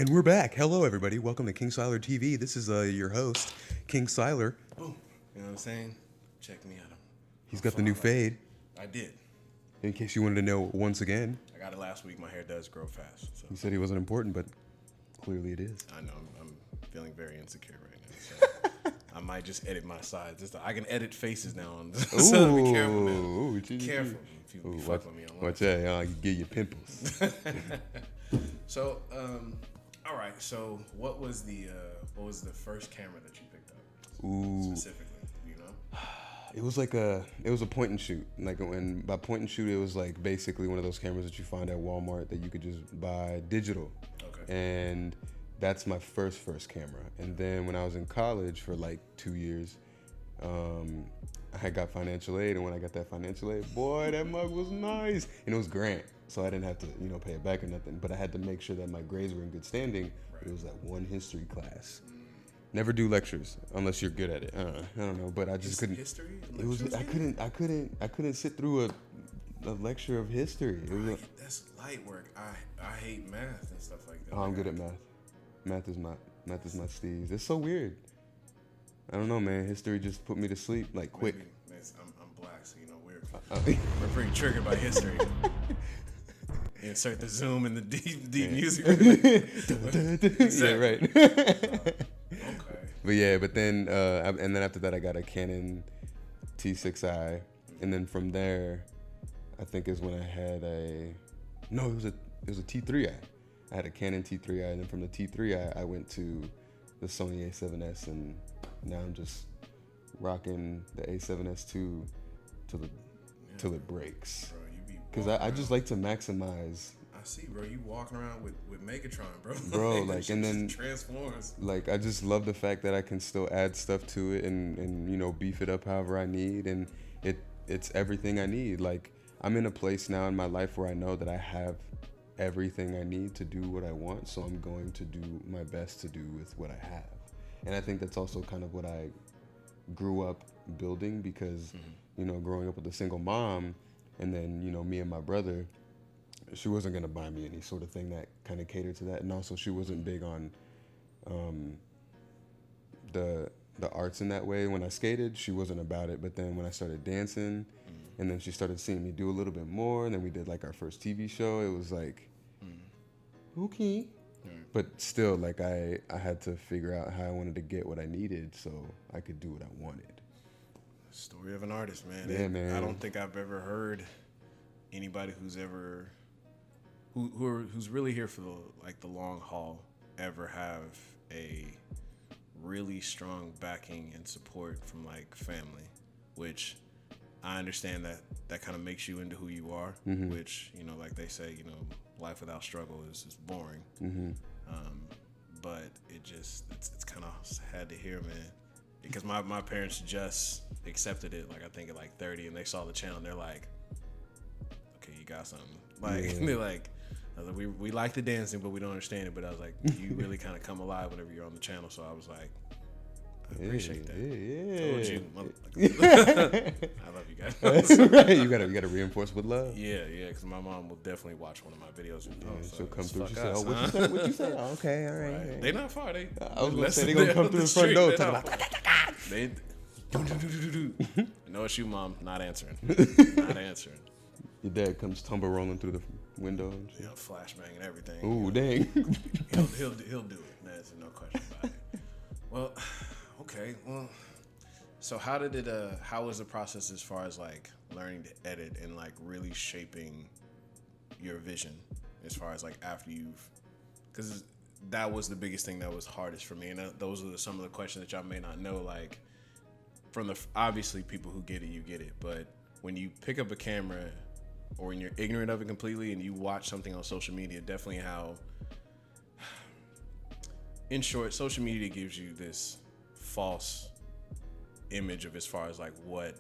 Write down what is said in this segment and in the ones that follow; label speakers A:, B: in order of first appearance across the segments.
A: And we're back. Hello, everybody. Welcome to King Sylar TV. This is your host, King Sylar.
B: Boom. You know what I'm saying? Check me out.
A: He's got the new fade.
B: I did.
A: In case you wanted to know once again.
B: I got it last week. My hair does grow fast. So.
A: He said he wasn't important, but clearly it is.
B: I know. I'm feeling very insecure right now. So I might just edit my sides. I can edit faces now on this. So be careful, man.
A: Ooh,
B: Careful if you fuck with me online.
A: Watch that. I can get you pimples.
B: So, all right. So, what was the first camera that you picked up?
A: Ooh.
B: Specifically, you know?
A: It was a point and shoot. Like, when by point and shoot, it was like basically one of those cameras that you find at Walmart that you could just buy digital.
B: Okay.
A: And that's my first camera. And then when I was in college for like 2 years, I got financial aid. And when I got that financial aid, boy, that mug was nice. And it was grant, so I didn't have to, pay it back or nothing. But I had to make sure that my grades were in good standing. Right. It was that one history class. Never do lectures unless you're good at it. I don't know, but I just couldn't.
B: History?
A: It was. I couldn't sit through a lecture of history. It was
B: that's light work. I hate math and stuff like that.
A: Oh, I'm good at math. Math is my steez. It's so weird. I don't know, man. History just put me to sleep like quick.
B: Maybe, I'm black, so we're pretty triggered by history. Insert the zoom and the deep music.
A: Yeah, right.
B: Okay.
A: But then and then after that I got a Canon T6i, and then from there, I think is when I had it was a T3i. I had a Canon T3i, and then from the T3i I went to the Sony A7S, and now I'm just rocking the A7S II till it breaks.
B: Bro, you be
A: because I just like to maximize.
B: I see, bro. You walking around with Megatron, bro.
A: Bro, like, and then
B: transforms.
A: Like, I just love the fact that I can still add stuff to it and beef it up however I need, and it's everything I need. Like, I'm in a place now in my life where I know that I have everything I need to do what I want, so I'm going to do my best to do with what I have. And I think that's also kind of what I grew up building, because growing up with a single mom, and then me and my brother, she wasn't going to buy me any sort of thing that kind of catered to that. And also she wasn't big on the arts in that way. When I skated, she wasn't about it. But then when I started dancing, and then she started seeing me do a little bit more, and then we did like our first TV show, it was like, okay. But still, like, I had to figure out how I wanted to get what I needed so I could do what I wanted.
B: Story of an artist, man.
A: Yeah, man.
B: I don't think I've ever heard anybody who's really here for the long haul ever have a really strong backing and support from like family, which I understand that kind of makes you into who you are, which, like they say, life without struggle is boring. But it's kind of sad to hear, man, because my parents just accepted it, like, I think at like 30, and they saw the channel and they're like, okay, you got something. Like, they're like, we like the dancing, but we don't understand it. But I was like, you really kind of come alive whenever you're on the channel. So I was like, I appreciate that.
A: Yeah.
B: Told you. I love you guys.
A: That's right. You gotta reinforce with love.
B: Yeah, because my mom will definitely watch one of my videos. And,
A: she'll come through. She
B: us,
A: said, "What you say? Oh, okay, all right."
B: Right. They not far. I
A: was gonna say they gonna come through the front door.
B: They no, it's you, mom. Not answering. Not answering.
A: Your dad comes tumble rolling through the window. And shit.
B: Flashbang and everything.
A: Ooh, dang.
B: He'll do it. There's no question about it. Well, okay. Well, so how was the process as far as like learning to edit and like really shaping your vision as far as like after because that was the biggest thing that was hardest for me, and those are some of the questions that y'all may not know, like from obviously people who get it, you get it, but when you pick up a camera or when you're ignorant of it completely and you watch something on social media, definitely how, in short, social media gives you this false image of as far as like what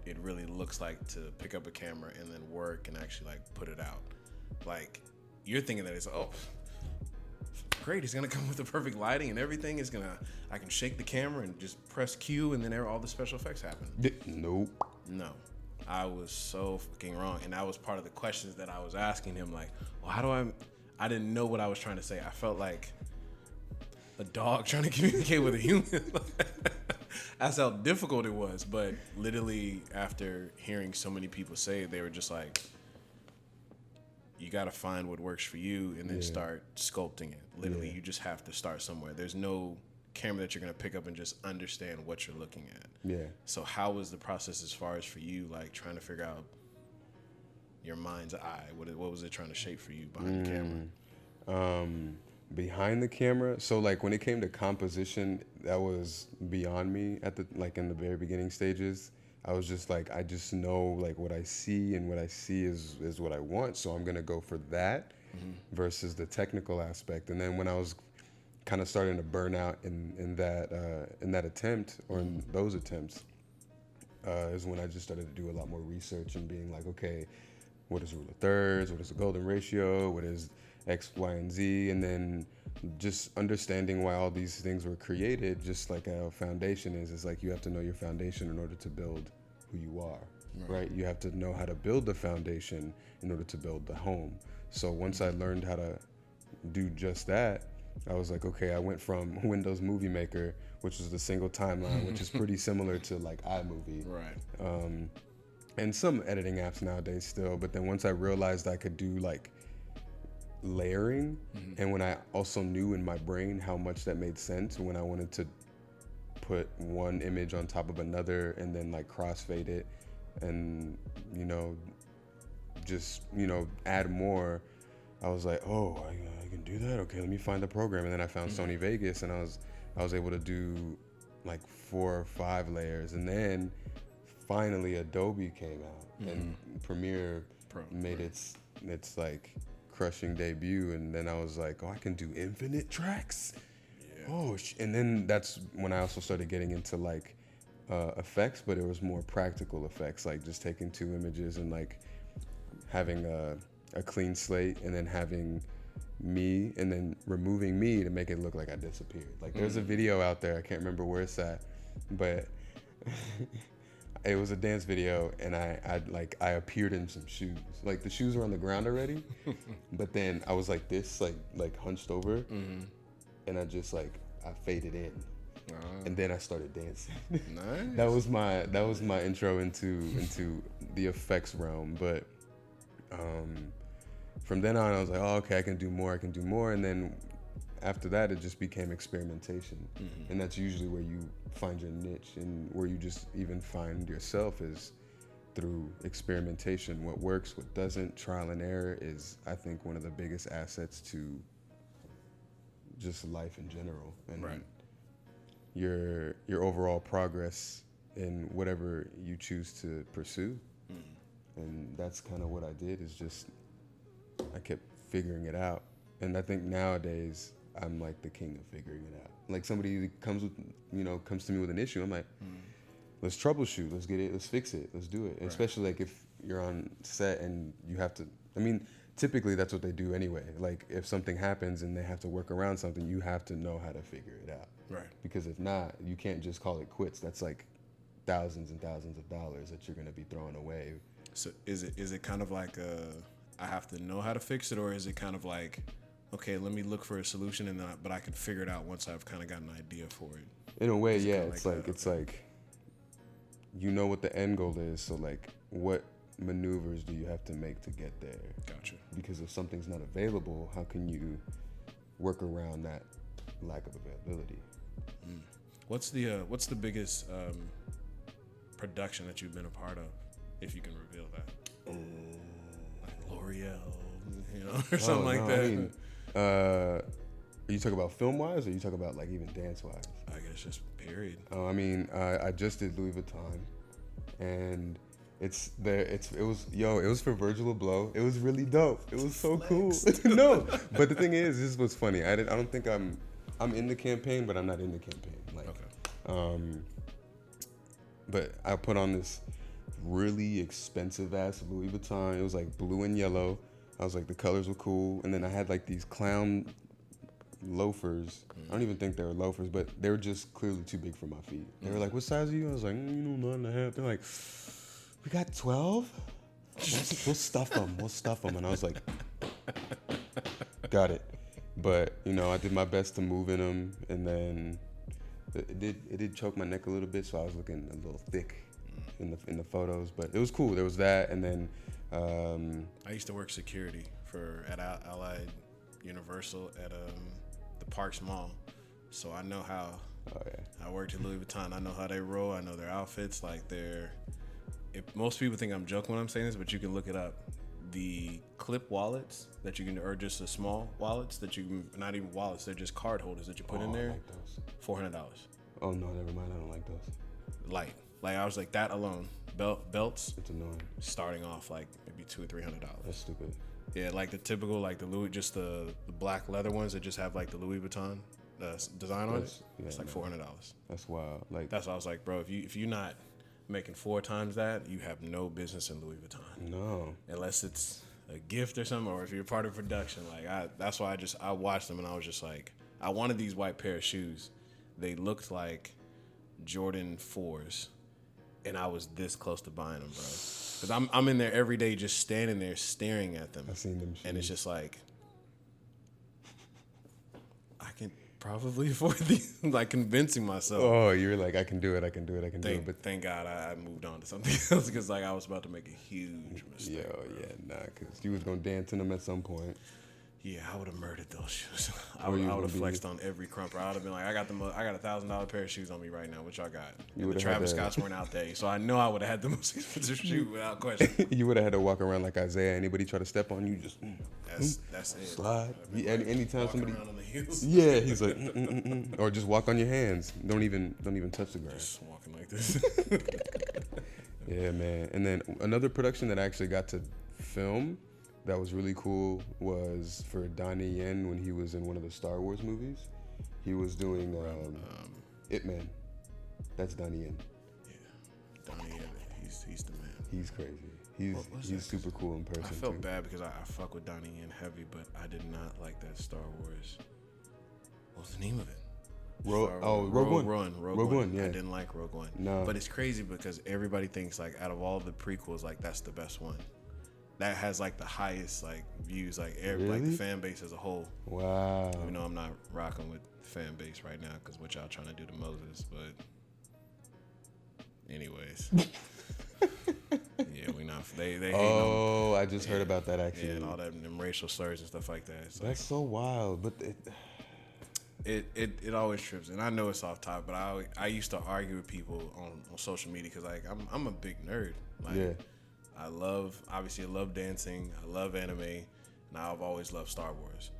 B: it really looks like to pick up a camera and then work and actually like put it out. Like, you're thinking that it's, great, it's gonna come with the perfect lighting and everything. I can shake the camera and just press Q and then all the special effects happen.
A: Nope.
B: No. I was so fucking wrong. And that was part of the questions that I was asking him, like, well, how do I didn't know what I was trying to say. I felt like a dog trying to communicate with a human. That's how difficult it was. But literally, after hearing so many people say it, they were just like, you got to find what works for you and then start sculpting it. Literally, you just have to start somewhere. There's no camera that you're going to pick up and just understand what you're looking at. Yeah. So how was the process as far as for you, like trying to figure out your mind's eye? What was it trying to shape for you behind the camera?
A: Behind the camera, so like when it came to composition, that was beyond me at the in the very beginning stages. I was just like, I just know like what I see, and what I see is what I want, so I'm gonna go for that versus the technical aspect. And then when I was kind of starting to burn out in that attempt, or in those attempts, is when I just started to do a lot more research and being like, okay, what is rule of thirds? What is the golden ratio? What is X, Y, and Z? And then just understanding why all these things were created, just like a foundation is like you have to know your foundation in order to build who you are, right? You have to know how to build the foundation in order to build the home. So once I learned how to do just that, I was like, okay, I went from Windows Movie Maker, which is the single timeline, which is pretty similar to like iMovie. Right. And some editing apps nowadays still, but then once I realized I could do like layering, and when I also knew in my brain how much that made sense when I wanted to put one image on top of another and then like crossfade it and add more, I was like, oh, I can do that? Okay, let me find the program. And then I found Sony Vegas, and I was able to do like 4 or 5 layers. And then finally Adobe came out, and Premiere made its like crushing debut, and then I was like, oh, I can do infinite tracks. And then that's when I also started getting into like effects, but it was more practical effects, like just taking 2 images and like having a clean slate, and then having me, and then removing me to make it look like I disappeared. Like there's a video out there, I can't remember where it's at, but it was a dance video, and I appeared in some shoes. Like the shoes were on the ground already, but then I was like this, like hunched over, and I just like I faded in, and then I started dancing. Nice. That was my intro into the effects realm. But from then on, I was like, oh, okay, I can do more, and then after that, it just became experimentation, and that's usually where you find your niche, and where you just even find yourself is through experimentation. What works, what doesn't, trial and error is, I think, one of the biggest assets to just life in general, and your overall progress in whatever you choose to pursue. And that's kind of what I did, is just I kept figuring it out. And I think nowadays I'm like the king of figuring it out. Like somebody comes to me with an issue, I'm like, let's troubleshoot, let's get it, let's fix it, let's do it. Right. Especially like if you're on set and you have to, typically that's what they do anyway. Like if something happens and they have to work around something, you have to know how to figure it out. Right. Because if not, you can't just call it quits. That's like thousands and thousands of dollars that you're going to be throwing away.
B: So is it kind of like I have to know how to fix it, or is it kind of like, okay, let me look for a solution, but I can figure it out once I've kind of got an idea for it?
A: In a way, yeah. It's like you know what the end goal is, so like what maneuvers do you have to make to get there?
B: Gotcha.
A: Because if something's not available, how can you work around that lack of availability?
B: What's the biggest production that you've been a part of, if you can reveal that? Like L'Oreal, or something like that.
A: Are you talking about film wise, or you talking about like even dance wise?
B: I guess just period.
A: I just did Louis Vuitton, and it was for Virgil Abloh. It was really dope. It was so cool. No, but the thing is, this was funny. I don't think I'm in the campaign, but I'm not in the campaign. Like, okay. But I put on this really expensive ass Louis Vuitton. It was like blue and yellow. I was like, the colors were cool. And then I had like these clown loafers. I don't even think they were loafers, but they were just clearly too big for my feet. They were like, what size are you? I was like, 9.5. They're like, we got 12? We'll stuff them. And I was like, got it. But you know, I did my best to move in them, and then it did choke my neck a little bit, so I was looking a little thick in the photos. But it was cool. There was that, and then
B: I used to work security at Allied Universal at the Parks Mall, so I know how.
A: Oh yeah.
B: I worked at Louis Vuitton. I know how they roll. I know their outfits. Like most people think I'm joking when I'm saying this, but you can look it up. The clip wallets that you can, or just the small wallets that you can, not even wallets, they're just card holders that you put in there.
A: I like those.
B: $400.
A: Oh no, never mind. I don't like those.
B: Like I was like that alone. Belts.
A: It's annoying.
B: Starting off like maybe $200 or $300.
A: That's stupid.
B: Yeah, like the typical, like the Louis, just the black leather ones that just have like the Louis Vuitton design on it. Yeah, it's like $400.
A: That's wild. Like
B: that's why I was like, bro, if you're not making 4 times that, you have no business in Louis Vuitton.
A: No.
B: Unless it's a gift or something, or if you're part of production. Like that's why I watched them and I was just like, I wanted these white pair of shoes. They looked like Jordan 4s, and I was this close to buying them, bro. Cause I'm in there every day just standing there staring at them.
A: I've seen them shoes.
B: And it's just like, I can probably afford these. Like convincing myself.
A: Oh, you're like, I can do it.
B: But thank God I moved on to something else, because like I was about to make a huge mistake.
A: Because you was gonna dance in them at some point.
B: Yeah, I would have murdered those shoes. I would have flexed on every crumper. I would have been like, I got a $1,000 pair of shoes on me right now. What y'all got? And the Travis Scotts weren't out there, so I know I would have had the most expensive shoe without question.
A: You would have had to walk around like Isaiah. Anybody try to step on you, just
B: that's it.
A: Slide.
B: Anytime
A: somebody,
B: around on the heels.
A: Yeah, he's like, or just walk on your hands. Don't even touch the ground.
B: Just walking like this.
A: Yeah, man. And then another production that I actually got to film that was really cool was for Donnie Yen when he was in one of the Star Wars movies. He was doing Ip Man. That's Donnie Yen.
B: Yeah, Donnie Yen. He's the man.
A: He's crazy. He's super cool in person.
B: I felt bad because I fuck with Donnie Yen heavy, but I did not like that Star Wars. What was the name of it?
A: Rogue One. Yeah,
B: I didn't like Rogue One.
A: No,
B: but it's crazy because everybody thinks like out of all the prequels, like that's the best one. That has like the highest like views, like like the fan base as a whole.
A: Wow.
B: Even though I'm not rocking with the fan base right now because what y'all trying to do to Moses, but anyways. Yeah, we not. They hate on,
A: I just heard about that actually.
B: Yeah, and all them racial slurs and stuff like that. It's
A: that's so wild, but
B: it always trips. And I know it's off topic, but I used to argue with people on social media because like I'm a big nerd. Like,
A: yeah.
B: I love dancing. I love anime, and I've always loved Star Wars.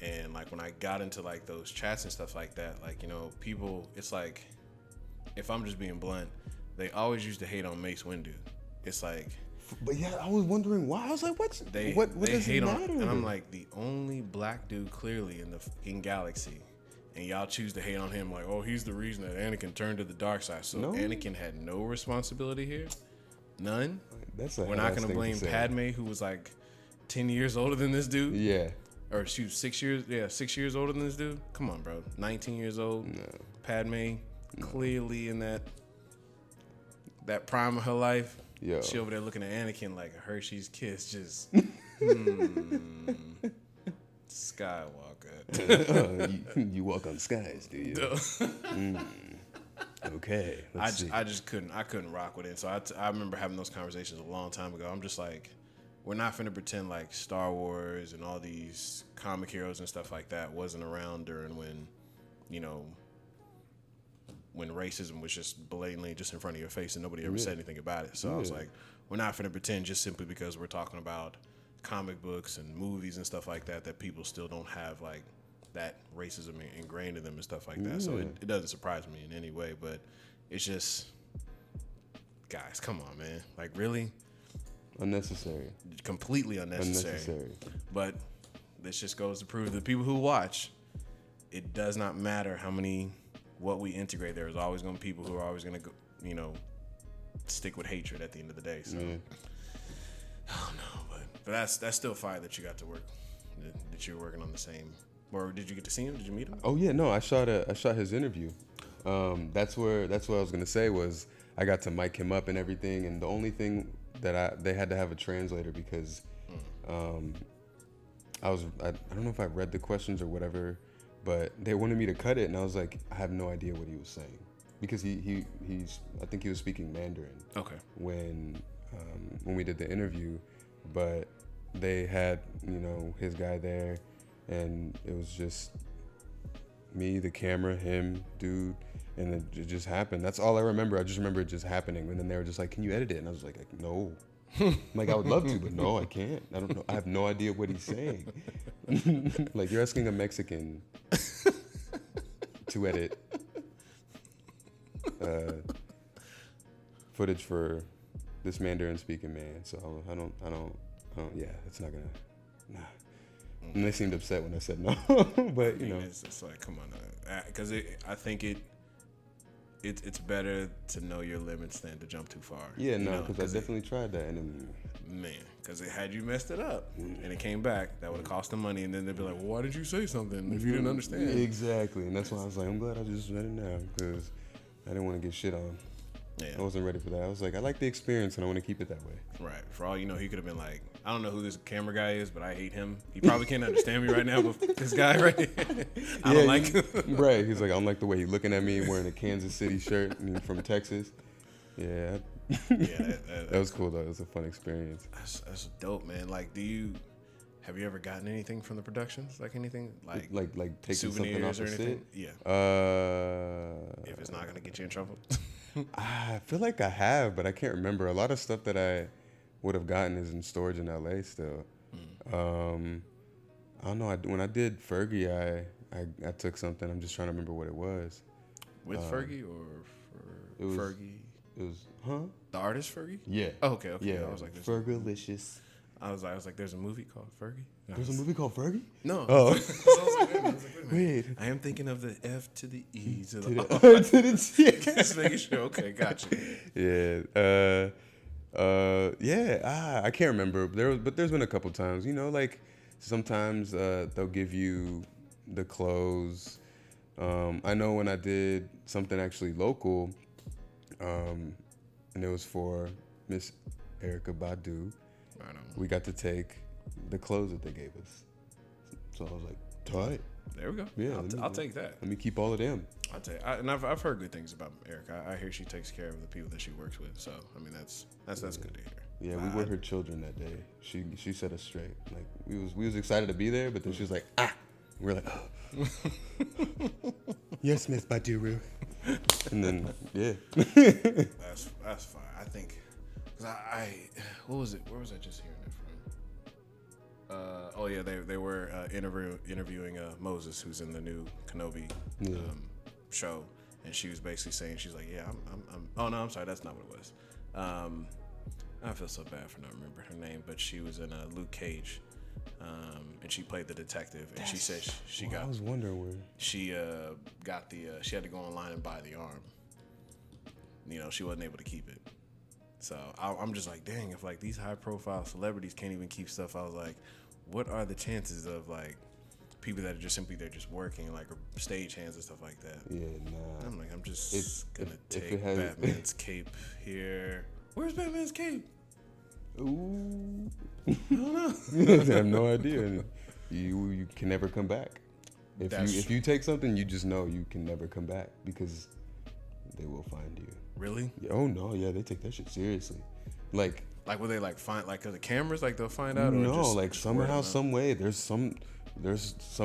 B: And like when I got into like those chats and stuff like that, like, you know, people, it's like, if I'm just being blunt, they always used to hate on Mace Windu. It's like,
A: but yeah, I was wondering why. I was like, what
B: they
A: does
B: hate
A: it
B: on?
A: matter?
B: And I'm like, the only black dude clearly in the fucking galaxy, and y'all choose to hate on him like, oh, he's the reason that Anakin turned to the dark side. So no. Anakin had no responsibility here, none. We're not gonna blame Padme, who was like 10 years older than this dude.
A: Yeah.
B: Or she was 6 years. Yeah, 6 years older than this dude. Come on, bro. 19 years old.
A: No.
B: Padme, clearly in that prime of her life.
A: Yo.
B: She over there looking at Anakin like a Hershey's Kiss, just Skywalker.
A: You walk on skies, do you? Okay.
B: I just couldn't rock with it. So I remember having those conversations a long time ago. I'm just like, we're not finna pretend like Star Wars and all these comic heroes and stuff like that wasn't around during when, you know, when racism was just blatantly just in front of your face and nobody ever said anything about it. So I was like, we're not finna pretend just simply because we're talking about comic books and movies and stuff like that people still don't have like that racism ingrained in them and stuff like that. So it doesn't surprise me in any way, but it's just, guys, come on, man. Like, really?
A: Unnecessary.
B: Completely unnecessary. But this just goes to prove to the people who watch, it does not matter what we integrate. There's always going to be people who are always going to go, you know, stick with hatred at the end of the day. So, oh no, but that's still fire that you got to work, that you're working on the same. Or did you get to see him? Did you meet him?
A: Oh yeah, no, I shot his interview. That's what I was gonna say was I got to mic him up and everything, and the only thing that they had to have a translator because I don't know if I read the questions or whatever, but they wanted me to cut it, and I was like, I have no idea what he was saying, because he's I think he was speaking Mandarin.
B: Okay.
A: When we did the interview, but they had his guy there, and it was just me, the camera, him, dude, and it just happened. That's all I remember. I just remember it just happening, and then they were just like, "Can you edit it?" And I was like "No." Like, I would love to, but no, I can't. I don't know. I have no idea what he's saying. Like, you're asking a Mexican to edit footage for this Mandarin speaking man. So I don't. Yeah, it's not gonna. Nah. And they seemed upset when I said no. But
B: it's like, come on, because I think it's better to know your limits than to jump too far.
A: Yeah, no, because I definitely tried that, and then,
B: man, because had you messed it up and it came back, that would have cost them money, and then they'd be like, well, why did you say something if you didn't understand?
A: Exactly, and that's why I was like, I'm glad I just read it now, because I didn't want to get shit on. Yeah. I wasn't ready for that. I was like, I like the experience, and I want to keep it that way.
B: Right. For all you know, he could have been like, I don't know who this camera guy is, but I hate him. He probably can't understand me right now, but this guy right here, I don't like him.
A: Right. He's like, I don't like the way he's looking at me wearing a Kansas City shirt from Texas. Yeah. That was cool, though. It was a fun experience.
B: That's dope, man. Like, have you ever gotten anything from the productions? Like anything? Like
A: taking
B: souvenirs
A: something off
B: or anything?
A: Yeah.
B: If it's not going to get you in trouble?
A: I feel like I have, but I can't remember. A lot of stuff that I would have gotten is in storage in LA still. I don't know. When I did Fergie, I took something. I'm just trying to remember what it was.
B: With Fergie or for Fergie?
A: It was,
B: the artist Fergie?
A: Yeah.
B: Oh, okay.
A: Yeah.
B: I was like,
A: Fergalicious.
B: I was like, there's a movie called Fergie.
A: There's a movie called Fergie?
B: No.
A: Oh.
B: I was like,
A: wait.
B: I am thinking of the F to the E to the
A: O. To the T.
B: Just making sure. Okay, gotcha.
A: Yeah. I can't remember. There's been a couple times. Like sometimes they'll give you the clothes. I know when I did something actually local, and it was for Miss Erykah Badu.
B: Right on.
A: We got to take the clothes that they gave us. So I was like, tight.
B: There we go.
A: Yeah,
B: I'll take that.
A: Let me keep all of them.
B: I'll take. And I've heard good things about Erykah. I hear she takes care of the people that she works with. So I mean that's good to hear.
A: Yeah, we were her children that day. She set us straight. Like we was excited to be there, but then she was like, ah. We're like, oh. Yes, Miss Baduru. And then
B: That's fine. I think because what was it? Where was I just hearing that from? They were interviewing Moses, who's in the new Kenobi show, and she was basically saying, she's like, yeah, I'm oh no, I'm sorry, that's not what it was. I feel so bad for not remembering her name, but she was in Luke Cage, and she played the detective, and she said she got.
A: I was wondering where
B: she got she had to go online and buy the arm. She wasn't able to keep it. So I'm just like, dang, if like these high profile celebrities can't even keep stuff, I was like, what are the chances of like people that are just simply, they're just working, like, or stagehands and stuff like that?
A: Yeah, nah.
B: I'm like, I'm just gonna take Batman's cape here. Where's Batman's cape?
A: Ooh.
B: I don't know.
A: I have no idea. And you can never come back. If you take something, you just know you can never come back because they will find you.
B: Really?
A: Oh no, yeah, they take that shit seriously. Like
B: will they like find like the cameras, like they'll find out?
A: No,
B: or just,
A: like
B: just
A: somehow, some way, there's some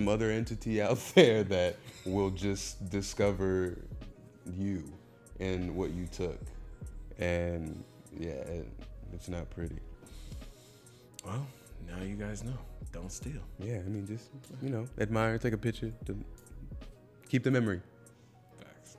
A: other entity out there that will just discover you and what you took, and yeah, it's not pretty.
B: Well, now you guys know. Don't steal.
A: Yeah, I mean, just admire, take a picture, to keep the memory.
B: Facts.